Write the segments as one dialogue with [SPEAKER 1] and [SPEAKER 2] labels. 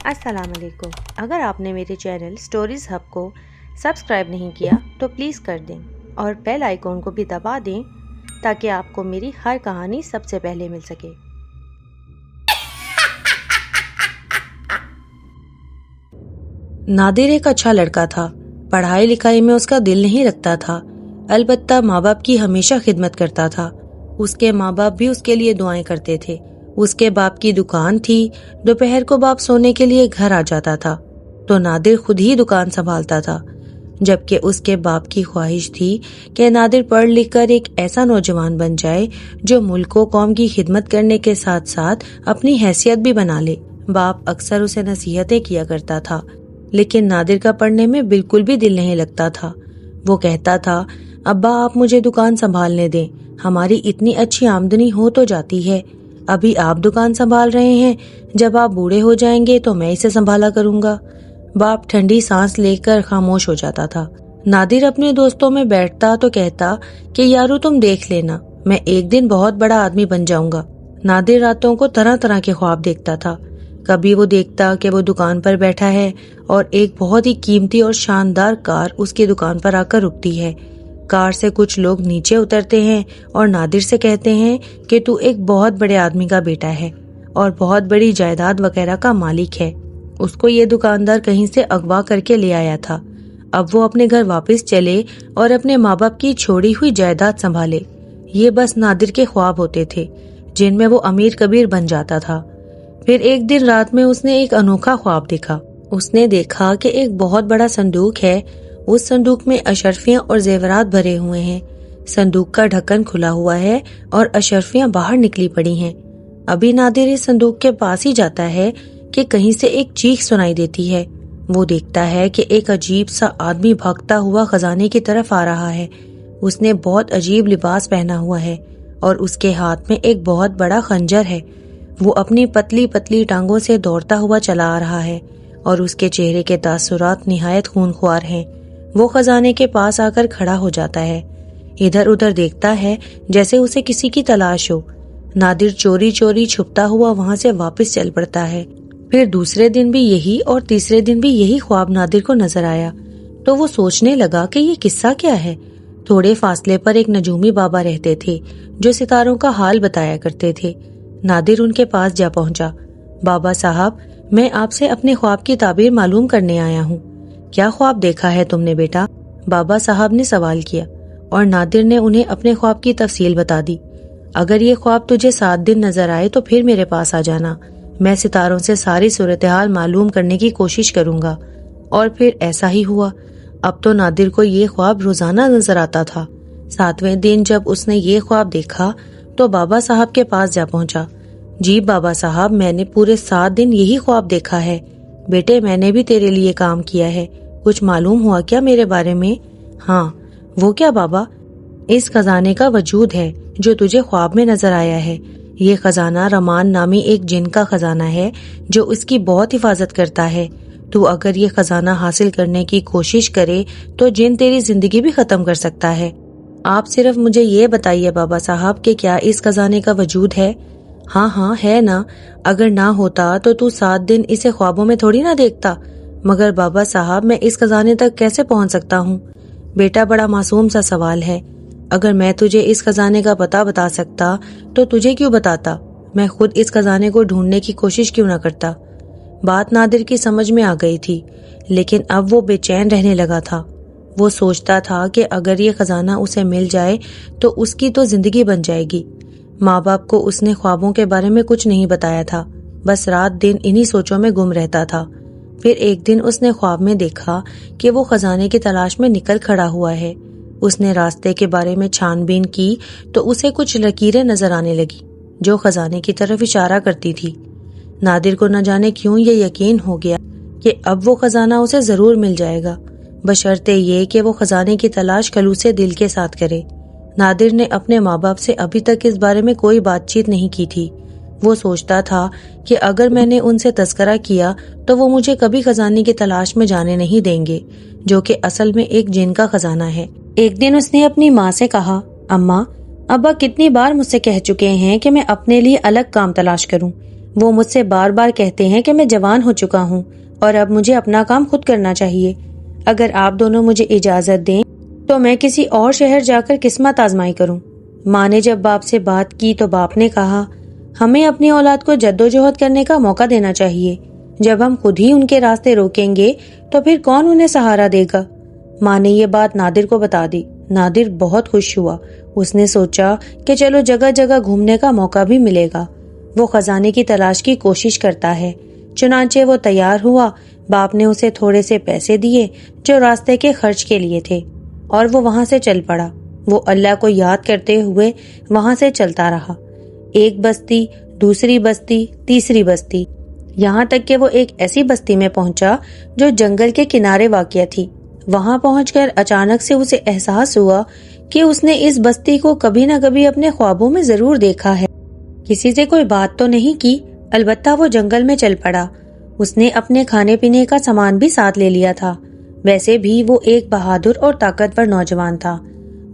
[SPEAKER 1] السلام علیکم۔ اگر آپ نے میرے چینل سٹوریز ہب کو سبسکرائب نہیں کیا تو پلیز کر دیں اور بیل آئیکن کو بھی دبا دیں تاکہ آپ کو میری ہر کہانی سب سے پہلے مل سکے۔
[SPEAKER 2] نادر ایک اچھا لڑکا تھا، پڑھائی لکھائی میں اس کا دل نہیں لگتا تھا، البتہ ماں باپ کی ہمیشہ خدمت کرتا تھا۔ اس کے ماں باپ بھی اس کے لیے دعائیں کرتے تھے۔ اس کے باپ کی دکان تھی، دوپہر کو باپ سونے کے لیے گھر آ جاتا تھا تو نادر خود ہی دکان سنبھالتا تھا، جبکہ اس کے باپ کی خواہش تھی کہ نادر پڑھ لکھ کر ایک ایسا نوجوان بن جائے جو ملک و قوم کی خدمت کرنے کے ساتھ ساتھ اپنی حیثیت بھی بنا لے۔ باپ اکثر اسے نصیحتیں کیا کرتا تھا، لیکن نادر کا پڑھنے میں بالکل بھی دل نہیں لگتا تھا۔ وہ کہتا تھا، ابا آپ مجھے دکان سنبھالنے دیں، ہماری اتنی اچھی آمدنی ہو تو جاتی ہے، ابھی آپ دکان سنبھال رہے ہیں، جب آپ بوڑھے ہو جائیں گے تو میں اسے سنبھالا کروں گا۔ باپ ٹھنڈی سانس لے کر خاموش ہو جاتا تھا۔ نادر اپنے دوستوں میں بیٹھتا تو کہتا کہ یارو تم دیکھ لینا، میں ایک دن بہت بڑا آدمی بن جاؤں گا۔ نادر راتوں کو طرح طرح کے خواب دیکھتا تھا۔ کبھی وہ دیکھتا کہ وہ دکان پر بیٹھا ہے اور ایک بہت ہی قیمتی اور شاندار کار اس کی دکان پر آ کر رکتی ہے۔ کار سے کچھ لوگ نیچے اترتے ہیں اور نادر سے کہتے ہیں کہ تو ایک بہت بڑے آدمی کا بیٹا ہے اور بہت بڑی جائیداد وغیرہ کا مالک ہے۔ اس کو یہ دکاندار کہیں سے اغوا کر کے لے آیا تھا۔ اب وہ اپنے گھر واپس چلے اور اپنے ماں باپ کی چھوڑی ہوئی جائیداد سنبھالے۔ یہ بس نادر کے خواب ہوتے تھے جن میں وہ امیر کبیر بن جاتا تھا۔ پھر ایک دن رات میں اس نے ایک انوکھا خواب دیکھا۔ اس نے دیکھا کہ ایک بہت بڑا صندوق ہے، اس صندوق میں اشرفیاں اور زیورات بھرے ہوئے ہیں۔ صندوق کا ڈھکن کھلا ہوا ہے اور اشرفیاں باہر نکلی پڑی ہیں۔ ابھی نادر اس صندوق کے پاس ہی جاتا ہے کہ کہیں سے ایک چیخ سنائی دیتی ہے۔ وہ دیکھتا ہے کہ ایک عجیب سا آدمی بھاگتا ہوا خزانے کی طرف آ رہا ہے۔ اس نے بہت عجیب لباس پہنا ہوا ہے اور اس کے ہاتھ میں ایک بہت بڑا خنجر ہے۔ وہ اپنی پتلی پتلی ٹانگوں سے دوڑتا ہوا چلا آ رہا ہے اور اس کے چہرے کے تاثرات نہایت خونخوار ہیں۔ وہ خزانے کے پاس آ کر کھڑا ہو جاتا ہے، ادھر ادھر دیکھتا ہے جیسے اسے کسی کی تلاش ہو۔ نادر چوری چوری چھپتا ہوا وہاں سے واپس چل پڑتا ہے۔ پھر دوسرے دن بھی یہی اور تیسرے دن بھی یہی خواب نادر کو نظر آیا تو وہ سوچنے لگا کہ یہ قصہ کیا ہے۔ تھوڑے فاصلے پر ایک نجومی بابا رہتے تھے جو ستاروں کا حال بتایا کرتے تھے۔ نادر ان کے پاس جا پہنچا۔ بابا صاحب، میں آپ سے اپنے خواب کی تعبیر معلوم کرنے آیا ہوں۔ کیا خواب دیکھا ہے تم نے بیٹا؟ بابا صاحب نے سوال کیا اور نادر نے انہیں اپنے خواب کی تفصیل بتا دی۔ اگر یہ خواب تجھے 7 دن نظر آئے تو پھر میرے پاس آ جانا، میں ستاروں سے ساری صورتحال معلوم کرنے کی کوشش کروں گا۔ اور پھر ایسا ہی ہوا۔ اب تو نادر کو یہ خواب روزانہ نظر آتا تھا۔ 7ویں دن جب اس نے یہ خواب دیکھا تو بابا صاحب کے پاس جا پہنچا۔ جی بابا صاحب، میں نے پورے 7 دن یہی خواب دیکھا ہے۔ بیٹے، میں نے بھی تیرے لیے کام کیا ہے، کچھ معلوم ہوا کیا میرے بارے میں؟ ہاں۔ وہ کیا بابا؟ اس خزانے کا وجود ہے جو تجھے خواب میں نظر آیا ہے۔ یہ خزانہ رمان نامی ایک جن کا خزانہ ہے جو اس کی بہت حفاظت کرتا ہے۔ تو اگر یہ خزانہ حاصل کرنے کی کوشش کرے تو جن تیری زندگی بھی ختم کر سکتا ہے۔ آپ صرف مجھے یہ بتائیے بابا صاحب کہ کیا اس خزانے کا وجود ہے؟ ہاں ہاں ہے نا، اگر نہ ہوتا تو 7 دن اسے خوابوں میں تھوڑی نہ دیکھتا۔ مگر بابا صاحب، میں اس خزانے تک کیسے پہنچ سکتا ہوں؟ بیٹا، بڑا معصوم سا سوال ہے۔ اگر میں تجھے اس خزانے کا پتہ بتا سکتا تو تجھے کیوں بتاتا؟ میں خود اس خزانے کو ڈھونڈنے کی کوشش کیوں نہ کرتا؟ بات نادر کی سمجھ میں آ گئی تھی، لیکن اب وہ بے چین رہنے لگا تھا۔ وہ سوچتا تھا کہ اگر یہ خزانہ اسے مل جائے تو اس کی تو زندگی بن جائے گی۔ ماں باپ کو اس نے خوابوں کے بارے میں کچھ نہیں بتایا تھا، بس رات دن انہی سوچوں میں گم رہتا تھا۔ پھر ایک دن اس نے خواب میں دیکھا کہ وہ خزانے کی تلاش میں نکل کھڑا ہوا ہے۔ اس نے راستے کے بارے میں چھان بین کی تو اسے کچھ لکیریں نظر آنے لگی جو خزانے کی طرف اشارہ کرتی تھی۔ نادر کو نہ جانے کیوں یہ یقین ہو گیا کہ اب وہ خزانہ اسے ضرور مل جائے گا، بشرطے یہ کہ وہ خزانے کی تلاش خلوص دل کے ساتھ کرے۔ نادر نے اپنے ماں باپ سے ابھی تک اس بارے میں کوئی بات چیت نہیں کی تھی۔ وہ سوچتا تھا کہ اگر میں نے ان سے تذکرہ کیا تو وہ مجھے کبھی خزانے کی تلاش میں جانے نہیں دیں گے، جو کہ اصل میں ایک جن کا خزانہ ہے۔ ایک دن اس نے اپنی ماں سے کہا، اماں، ابا کتنی بار مجھ سے کہہ چکے ہیں کہ میں اپنے لیے الگ کام تلاش کروں، وہ مجھ سے بار بار کہتے ہیں کہ میں جوان ہو چکا ہوں اور اب مجھے اپنا کام خود کرنا چاہیے۔ اگر آپ دونوں مجھے اجازت دیں تو میں کسی اور شہر جا کر قسمت آزمائی کروں۔ ماں نے جب باپ سے بات کی تو باپ نے کہا، ہمیں اپنی اولاد کو جدوجہد کرنے کا موقع دینا چاہیے۔ جب ہم خود ہی ان کے راستے روکیں گے تو پھر کون انہیں سہارا دے گا؟ ماں نے یہ بات نادر کو بتا دی۔ نادر بہت خوش ہوا۔ اس نے سوچا کہ چلو جگہ جگہ گھومنے کا موقع بھی ملے گا۔ وہ خزانے کی تلاش کی کوشش کرتا ہے۔ چنانچہ وہ تیار ہوا۔ باپ نے اسے تھوڑے سے پیسے دیے جو راستے کے خرچ کے لیے تھے، اور وہ وہاں سے چل پڑا۔ وہ اللہ کو یاد کرتے ہوئے وہاں سے چلتا رہا۔ ایک بستی، دوسری بستی، تیسری بستی، یہاں تک کہ وہ ایک ایسی بستی میں پہنچا جو جنگل کے کنارے واقع تھی۔ وہاں پہنچ کر اچانک سے اسے احساس ہوا کہ اس نے اس بستی کو کبھی نہ کبھی اپنے خوابوں میں ضرور دیکھا ہے۔ کسی سے کوئی بات تو نہیں کی، البتہ وہ جنگل میں چل پڑا۔ اس نے اپنے کھانے پینے کا سامان بھی ساتھ لے لیا تھا۔ ویسے بھی وہ ایک بہادر اور طاقتور نوجوان تھا۔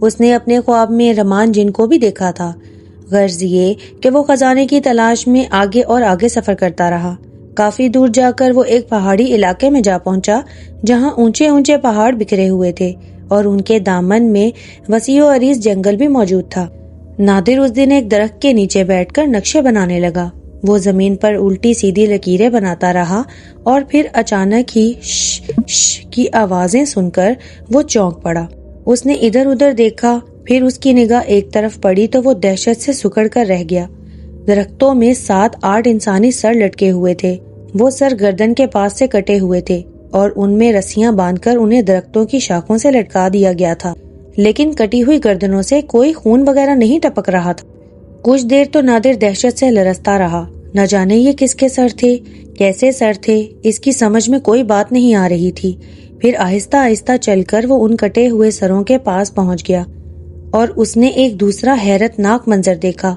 [SPEAKER 2] اس نے اپنے خواب میں رمان جن کو بھی دیکھا تھا۔ غرض یہ کہ وہ خزانے کی تلاش میں آگے اور آگے سفر کرتا رہا۔ کافی دور جا کر وہ ایک پہاڑی علاقے میں جا پہنچا جہاں اونچے اونچے پہاڑ بکھرے ہوئے تھے اور ان کے دامن میں وسیع و عریض جنگل بھی موجود تھا۔ نادر اس دن ایک درخت کے نیچے بیٹھ کر نقشے بنانے لگا۔ وہ زمین پر الٹی سیدھی لکیریں بناتا رہا اور پھر اچانک ہی ش ش کی آوازیں سن کر وہ چونک پڑا۔ اس نے ادھر ادھر دیکھا، پھر اس کی نگاہ ایک طرف پڑی تو وہ دہشت سے سکڑ کر رہ گیا۔ درختوں میں 7-8 انسانی سر لٹکے ہوئے تھے۔ وہ سر گردن کے پاس سے کٹے ہوئے تھے اور ان میں رسیاں باندھ کر انہیں درختوں کی شاخوں سے لٹکا دیا گیا تھا، لیکن کٹی ہوئی گردنوں سے کوئی خون وغیرہ نہیں ٹپک رہا تھا۔ کچھ دیر تو نادر دہشت سے لرزتا رہا۔ نہ جانے یہ کس کے سر تھے، کیسے سر تھے، اس کی سمجھ میں کوئی بات نہیں آ رہی تھی۔ پھر آہستہ آہستہ چل کر وہ ان کٹے ہوئے سروں کے پاس پہنچ گیا اور اس نے ایک دوسرا حیرت ناک منظر دیکھا۔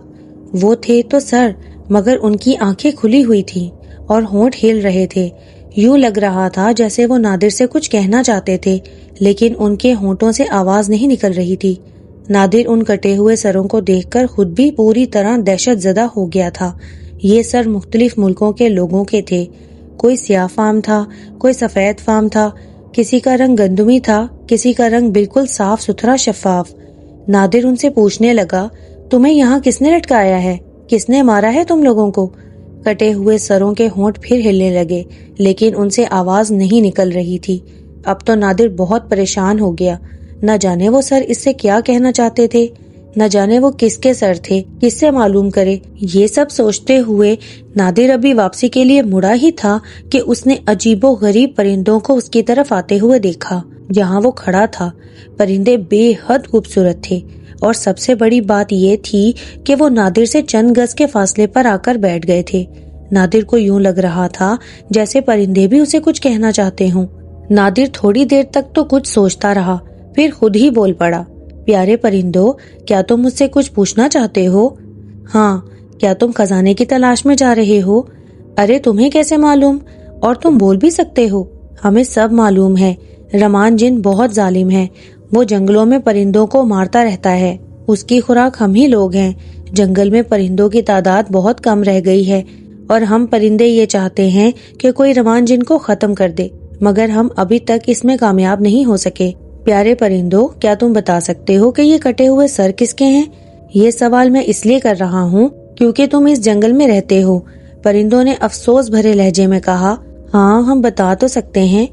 [SPEAKER 2] وہ تھے تو سر، مگر ان کی آنکھیں کھلی ہوئی تھیں اور ہونٹ ہل رہے تھے۔ یوں لگ رہا تھا جیسے وہ نادر سے کچھ کہنا چاہتے تھے، لیکن ان کے ہونٹوں سے آواز نہیں نکل رہی تھی۔ نادر ان کٹے ہوئے سروں کو دیکھ کر خود بھی پوری طرح دہشت زدہ ہو گیا تھا۔ یہ سر مختلف ملکوں کے لوگوں کے تھے۔ کوئی سیاہ فام تھا، کوئی سفید فام تھا، کسی کا رنگ گندمی تھا، کسی کا رنگ بالکل صاف ستھرا شفاف۔ نادر ان سے پوچھنے لگا، تمہیں یہاں کس نے لٹکایا ہے؟ کس نے مارا ہے تم لوگوں کو؟ کٹے ہوئے سروں کے ہونٹ پھر ہلنے لگے، لیکن ان سے آواز نہیں نکل رہی تھی۔ اب تو نادر بہت پریشان ہو گیا۔ نہ جانے وہ سر اس سے کیا کہنا چاہتے تھے، نہ جانے وہ کس کے سر تھے، کس سے معلوم کرے۔ یہ سب سوچتے ہوئے نادر ابھی واپسی کے لیے مڑا ہی تھا کہ اس نے عجیب و غریب پرندوں کو اس کی طرف آتے ہوئے دیکھا۔ جہاں وہ کھڑا تھا پرندے بے حد خوبصورت تھے، اور سب سے بڑی بات یہ تھی کہ وہ نادر سے چند گز کے فاصلے پر آ کر بیٹھ گئے تھے۔ نادر کو یوں لگ رہا تھا جیسے پرندے بھی اسے کچھ کہنا چاہتے ہوں۔ نادر تھوڑی دیر تک تو کچھ سوچتا رہا، پھر خود ہی بول پڑا، پیارے پرندوں، کیا تم مجھ سے کچھ پوچھنا چاہتے ہو؟ ہاں، کیا تم خزانے کی تلاش میں جا رہے ہو؟ ارے تمہیں کیسے معلوم؟ اور تم بول بھی سکتے ہو؟ ہمیں سب معلوم ہے، رمان جن بہت ظالم ہے۔ وہ جنگلوں میں پرندوں کو مارتا رہتا ہے۔ اس کی خوراک ہم ہی لوگ ہیں۔ جنگل میں پرندوں کی تعداد بہت کم رہ گئی ہے، اور ہم پرندے یہ چاہتے ہیں کہ کوئی رمان جن کو ختم کر دے، مگر ہم ابھی تک اس میں کامیاب نہیں ہو سکے۔ پیارے پرندوں، کیا تم بتا سکتے ہو کہ یہ کٹے ہوئے سر کس کے ہیں؟ یہ سوال میں اس لیے کر رہا ہوں کیونکہ تم اس جنگل میں رہتے ہو۔ پرندوں نے افسوس بھرے لہجے میں کہا، ہاں ہم بتا تو سکتے ہیں۔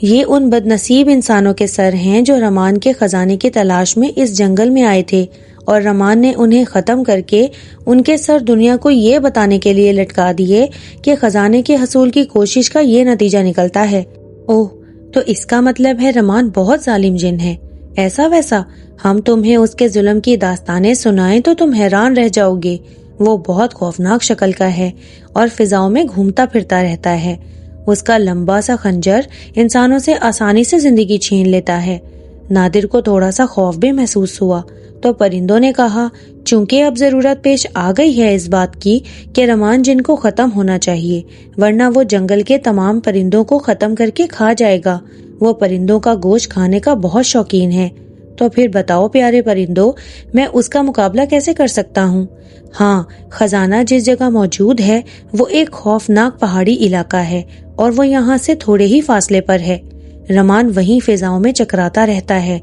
[SPEAKER 2] یہ ان بد نصیب انسانوں کے سر ہیں جو رمان کے خزانے کی تلاش میں اس جنگل میں آئے تھے، اور رمان نے انہیں ختم کر کے ان کے سر دنیا کو یہ بتانے کے لیے لٹکا دیے کہ خزانے کے حصول کی کوشش کا یہ نتیجہ نکلتا ہے۔ اوہ، تو اس کا مطلب ہے رمان بہت ظالم جن ہے۔ ایسا ویسا؟ ہم تمہیں اس کے ظلم کی داستانیں سنائیں تو تم حیران رہ جاؤ گے۔ وہ بہت خوفناک شکل کا ہے اور فضاؤں میں گھومتا پھرتا رہتا ہے۔ اس کا لمبا سا خنجر انسانوں سے آسانی سے زندگی چھین لیتا ہے۔ نادر کو تھوڑا سا خوف بھی محسوس ہوا، تو پرندوں نے کہا، چونکہ اب ضرورت پیش آ گئی ہے اس بات کی کہ رمان جن کو ختم ہونا چاہیے، ورنہ وہ جنگل کے تمام پرندوں کو ختم کر کے کھا جائے گا۔ وہ پرندوں کا گوشت کھانے کا بہت شوقین ہے۔ تو پھر بتاؤ پیارے پرندوں، میں اس کا مقابلہ کیسے کر سکتا ہوں؟ ہاں، خزانہ جس جگہ موجود ہے وہ ایک خوفناک پہاڑی علاقہ ہے اور وہ یہاں سے تھوڑے ہی فاصلے پر ہے۔ رمان وہیں فضاؤں میں چکراتا رہتا ہے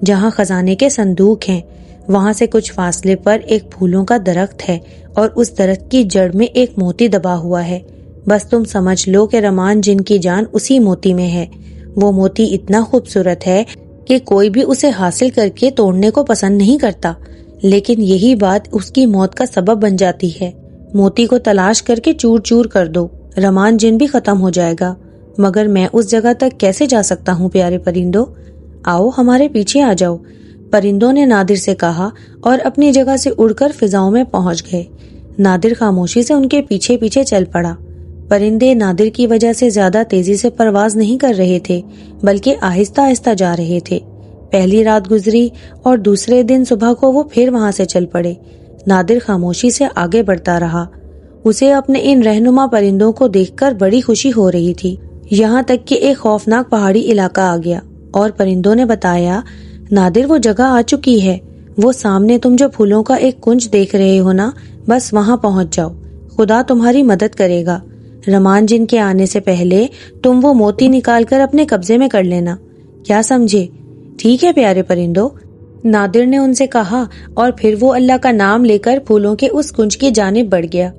[SPEAKER 2] جہاں خزانے کے صندوق ہیں۔ وہاں سے کچھ فاصلے پر ایک پھولوں کا درخت ہے اور اس درخت کی جڑ میں ایک موتی دبا ہوا ہے۔ بس تم سمجھ لو کہ رمان جن کی جان اسی موتی میں ہے۔ وہ موتی اتنا خوبصورت ہے کہ کوئی بھی اسے حاصل کر کے توڑنے کو پسند نہیں کرتا، لیکن یہی بات اس کی موت کا سبب بن جاتی ہے۔ موتی کو تلاش کر کے چور چور کر دو، رمان جن بھی ختم ہو جائے گا۔ مگر میں اس جگہ تک کیسے جا سکتا ہوں پیارے پرندوں؟ آؤ ہمارے پیچھے آ جاؤ، پرندوں نے نادر سے کہا اور اپنی جگہ سے اڑ کر فضاؤں میں پہنچ گئے۔ نادر خاموشی سے ان کے پیچھے پیچھے چل پڑا۔ پرندے نادر کی وجہ سے زیادہ تیزی سے پرواز نہیں کر رہے تھے، بلکہ آہستہ آہستہ جا رہے تھے۔ پہلی رات گزری اور دوسرے دن صبح کو وہ پھر وہاں سے چل پڑے۔ نادر خاموشی سے آگے بڑھتا رہا۔ اسے اپنے ان رہنما پرندوں کو دیکھ کر بڑی خوشی ہو رہی تھی، یہاں تک کہ ایک خوفناک پہاڑی علاقہ آ گیا اور پرندوں نے بتایا، نادر وہ جگہ آ چکی ہے، وہ سامنے تم جو پھولوں کا ایک کنج دیکھ رہے ہو نا، بس وہاں پہنچ جاؤ، خدا تمہاری مدد کرے گا۔ رمان جن کے آنے سے پہلے تم وہ موتی نکال کر اپنے قبضے میں کر لینا، کیا سمجھے؟ ٹھیک ہے پیارے پرندوں، نادر نے ان سے کہا اور پھر وہ اللہ کا نام لے کر پھولوں کے اس کنج کی جانب بڑھ گیا۔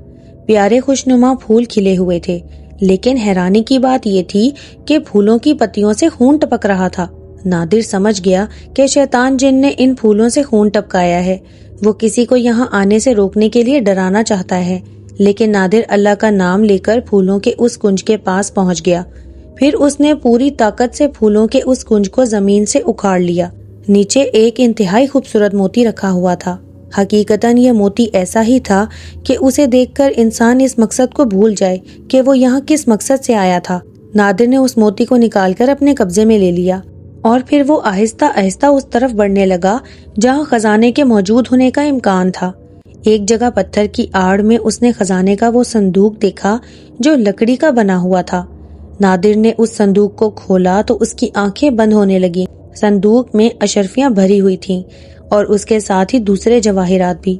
[SPEAKER 2] پیارے خوشنما پھول کھلے ہوئے تھے، لیکن حیرانی کی بات یہ تھی کہ پھولوں کی پتیوں سے خون ٹپک رہا تھا۔ نادر سمجھ گیا کہ شیطان جن نے ان پھولوں سے خون ٹپکایا ہے، وہ کسی کو یہاں آنے سے روکنے کے لیے ڈرانا چاہتا ہے۔ لیکن نادر اللہ کا نام لے کر پھولوں کے اس کنج کے پاس پہنچ گیا۔ پھر اس نے پوری طاقت سے پھولوں کے اس کنج کو زمین سے اکھاڑ لیا۔ نیچے ایک انتہائی خوبصورت موتی رکھا ہوا تھا۔ حقیقتاً یہ موتی ایسا ہی تھا کہ اسے دیکھ کر انسان اس مقصد کو بھول جائے کہ وہ یہاں کس مقصد سے آیا تھا۔ نادر نے اس موتی کو نکال کر اپنے قبضے میں لے لیا اور پھر وہ آہستہ آہستہ اس طرف بڑھنے لگا جہاں خزانے کے موجود ہونے کا امکان تھا۔ ایک جگہ پتھر کی آڑ میں اس نے خزانے کا وہ صندوق دیکھا جو لکڑی کا بنا ہوا تھا۔ نادر نے اس صندوق کو کھولا تو اس کی آنکھیں بند ہونے لگیں۔ صندوق میں اشرفیاں بھری ہوئی تھیں اور اس کے ساتھ ہی دوسرے جواہرات بھی۔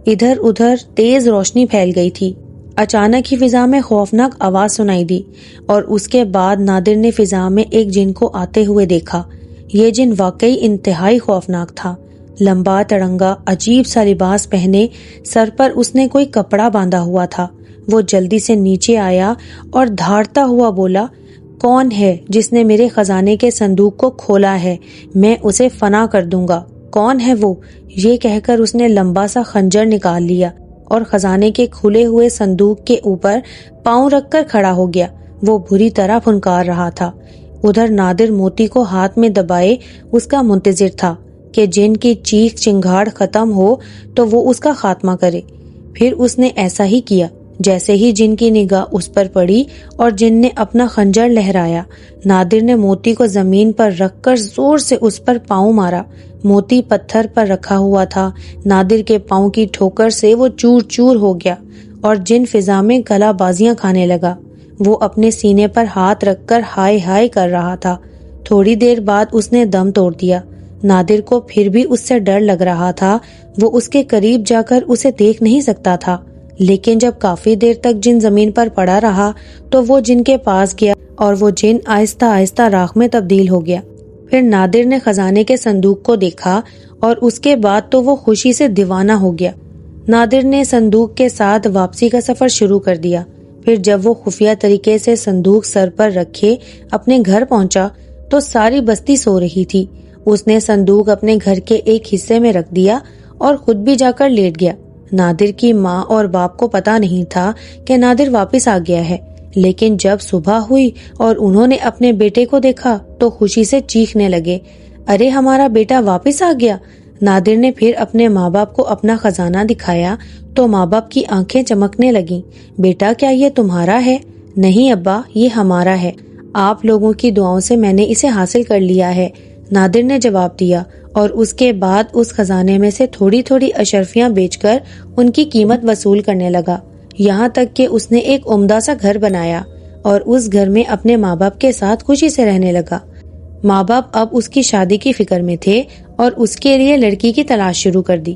[SPEAKER 2] ادھر ادھر تیز روشنی پھیل گئی تھی۔ اچانک ہی فضا میں خوفناک آواز سنائی دی اور اس کے بعد نادر نے فضا میں ایک جن کو آتے ہوئے دیکھا۔ یہ جن واقعی انتہائی خوفناک تھا۔ لمبا تڑنگا عجیب سا لباس پہنے، سر پر اس نے کوئی کپڑا باندھا ہوا تھا۔ وہ جلدی سے نیچے آیا اور دھاڑتا ہوا بولا، کون ہے جس نے میرے خزانے کے صندوق کو کھولا ہے؟ میں اسے فنا کر دوں گا۔ کون ہے وہ؟ یہ کہہ کر اس نے لمبا سا خنجر نکال لیا اور خزانے کے کھلے ہوئے صندوق کے اوپر پاؤں رکھ کر کھڑا ہو گیا۔ وہ بری طرح پھنکار رہا تھا۔ ادھر نادر موتی کو ہاتھ میں دبائے اس کا منتظر تھا کہ جن کی چیخ چنگھاڑ ختم ہو تو وہ اس کا خاتمہ کرے۔ پھر اس نے ایسا ہی کیا۔ جیسے ہی جن کی نگاہ اس پر پڑی اور جن نے اپنا خنجر لہرایا، نادر نے موتی کو زمین پر رکھ کر زور سے اس پر پاؤں مارا۔ موتی پتھر پر رکھا ہوا تھا۔ نادر کے پاؤں کی ٹھوکر سے وہ چور چور ہو گیا اور جن فضا میں گلا بازیاں کھانے لگا۔ وہ اپنے سینے پر ہاتھ رکھ کر ہائے ہائے کر رہا تھا۔ تھوڑی دیر بعد اس نے دم توڑ دیا۔ نادر کو پھر بھی اس سے ڈر لگ رہا تھا۔ وہ اس کے قریب جا کر اسے دیکھ نہیں سکتا تھا، لیکن جب کافی دیر تک جن زمین پر پڑا رہا تو وہ جن کے پاس گیا اور وہ جن آہستہ آہستہ راکھ میں تبدیل ہو گیا۔ پھر نادر نے خزانے کے صندوق کو دیکھا اور اس کے بعد تو وہ خوشی سے دیوانہ ہو گیا۔ نادر نے صندوق کے ساتھ واپسی کا سفر شروع کر دیا۔ پھر جب وہ خفیہ طریقے سے صندوق سر پر رکھے اپنے گھر پہنچا تو ساری بستی سو رہی تھی۔ اس نے صندوق اپنے گھر کے ایک حصے میں رکھ دیا اور خود بھی جا کر لیٹ گیا۔ نادر کی ماں اور باپ کو پتا نہیں تھا کہ نادر واپس آ گیا ہے، لیکن جب صبح ہوئی اور انہوں نے اپنے بیٹے کو دیکھا تو خوشی سے چیخنے لگے، ارے ہمارا بیٹا واپس آ گیا۔ نادر نے پھر اپنے ماں باپ کو اپنا خزانہ دکھایا تو ماں باپ کی آنکھیں چمکنے لگیں۔ بیٹا کیا یہ تمہارا ہے؟ نہیں ابا، یہ ہمارا ہے، آپ لوگوں کی دعاؤں سے میں نے اسے حاصل کر لیا ہے، نادر نے جواب دیا، اور اس کے بعد اس خزانے میں سے تھوڑی تھوڑی اشرفیاں بیچ کر ان کی قیمت وصول کرنے لگا، یہاں تک کہ اس نے ایک عمدہ سا گھر بنایا اور اس گھر میں اپنے ماں باپ کے ساتھ خوشی سے رہنے لگا۔ ماں باپ اب اس کی شادی کی فکر میں تھے اور اس کے لیے لڑکی کی تلاش شروع کر دی۔